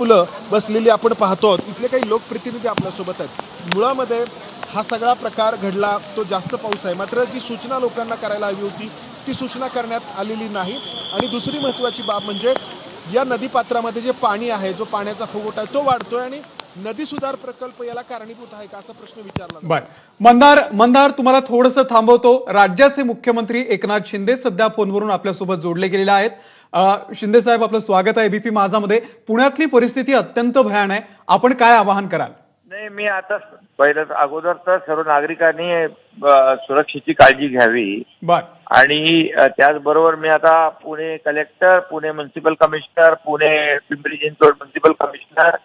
मुलं बसलेली आपण पाहतो. इथले काही लोकप्रतिनिधी आपल्यासोबत आहेत. मुळामध्ये हा सगळा प्रकार घडला, तो जास्त पाऊस आहे. मात्र जी सूचना लोकांना करायला हवी होती ती सूचना करण्यात आलेली नाही. आणि दुसरी महत्त्वाची बाब म्हणजे या नदीपात्रामध्ये जे पाणी आहे, जो पाण्याचा फुगवटा आहे तो वाढतोय आणि नदी सुधार प्रकल्प याला कारणीभूत आहे का असा प्रश्न विचारला जातो. बर मंदार तुम्हाला थोडंसं थांबवतो. राज्याचे मुख्यमंत्री एकनाथ शिंदे सध्या फोनवरून आपल्यासोबत जोडले गेलेले आहेत. शिंदे साहेब, आपलं स्वागत आहे एबीपी माझामध्ये. पुण्यातली परिस्थिती अत्यंत भयान आहे. आपण काय आवाहन कराल? नाही, मी आता पहिलं अगोदर तर सर्व नागरिकांनी सुरक्षेची काळजी घ्यावी. बर. आणि त्याचबरोबर मी आता Pune collector, Pune municipal commissioner, Pune Pimpri Chinchwad municipal commissioner,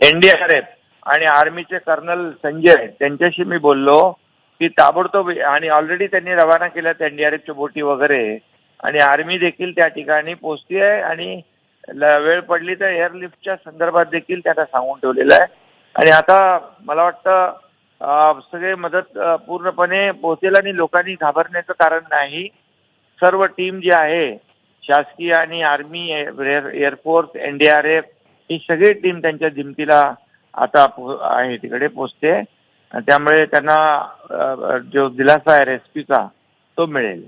NDRF आणि आर्मीचे कर्नल संजय त्यांच्याशी मी बोललो की ताबडतोब, आणि ऑलरेडी त्यांनी रवाना केल्यात एनडीआरएफच्या बोटी वगैरे, आणि आर्मी देखील त्या ठिकाणी पोहोचती आहे. आणि वेळ पडली तर एअरलिफ्टच्या संदर्भात देखील त्यांना सांगून ठेवलेलं आहे. आणि आता मला वाटतं सगळे मदत पूर्णपणे पोहोचेल आणि लोकांनी घाबरण्याचं कारण नाही. सर्व टीम जी आहे शासकीय आणि आर्मी, एअरफोर्स, एनडीआरएफ ही सगळी टीम त्यांच्या दिमतीला आता आहे तिकडे पोहोचते. त्यामुळे त्यांना जो दिलासा आहे रेस्क्यूचा तो मिळेल.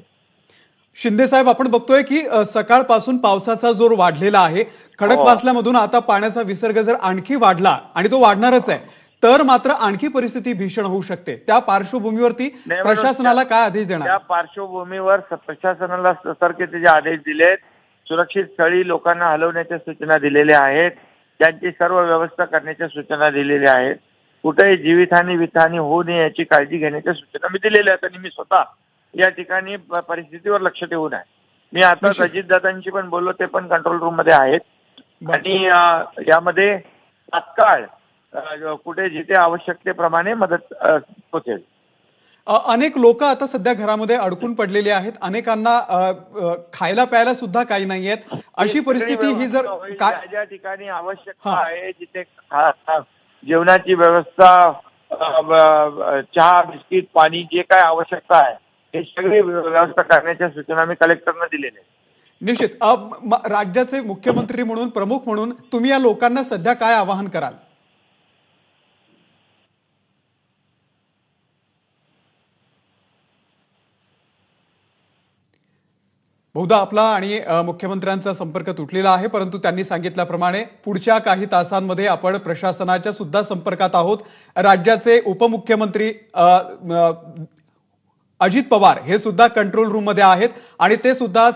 शिंदे साहेब, आपण बघतोय की सकाळपासून पावसाचा जोर वाढलेला आहे. खडकवासल्यामधून आता पाण्याचा विसर्ग जर आणखी वाढला, आणि तो वाढणारच आहे, तर मात्र आणखी परिस्थिती भीषण होऊ शकते. त्या पार्श्वभूमीवरती प्रशासनाला काय आदेश देणार? त्या पार्श्वभूमीवर प्रशासनाला सतर्कतेचे आदेश दिलेत. सुरक्षित स्थळी लोकांना हलवण्याच्या सूचना दिलेल्या आहेत. त्यांची सर्व व्यवस्था करण्याच्या सूचना दिलेल्या आहेत. कुठेही जीवितहानी वितहानी होऊ नये याची काळजी घेण्याच्या सूचना मी दिलेल्या आहेत. आणि मी स्वतः या ठिकाणी परिस्थितीवर लक्ष ठेवून आहे. मी आता अजितदादांशी पण बोललो, ते पण कंट्रोल रूम मध्ये आहेत. आणि यामध्ये तात्काळ कुठे जिथे आवश्यकतेप्रमाणे मदत पोहोचेल. अनेक लोक आता सध्या घरामध्ये अडकून पडलेले आहेत. अनेकांना खायला प्यायला सुद्धा काही नाहीयेत. अशी परिस्थिती ही जर ज्या ठिकाणी आवश्यकता आहे, जिथे जेवणाची व्यवस्था, चहा, बिस्किट, पाणी, जे काय आवश्यकता आहे हे सगळी व्यवस्था करण्याच्या सूचना मी कलेक्टरना दिलेल्या आहेत. निश्चित. राज्याचे मुख्यमंत्री म्हणून, प्रमुख म्हणून तुम्ही या लोकांना सध्या काय आवाहन कराल? बहुधा आपला आणि मुख्यमंत्र्यांचा संपर्क तुटलेला आहे, परंतु त्यांनी सांगितल्याप्रमाणे पुढच्या काही तासांमध्ये आपण प्रशासनाच्या सुद्धा संपर्कात आहोत. राज्याचे उपमुख्यमंत्री अजित पवार हे सुद्धा कंट्रोल रूम मध्ये आहेत आणि ते सुद्धा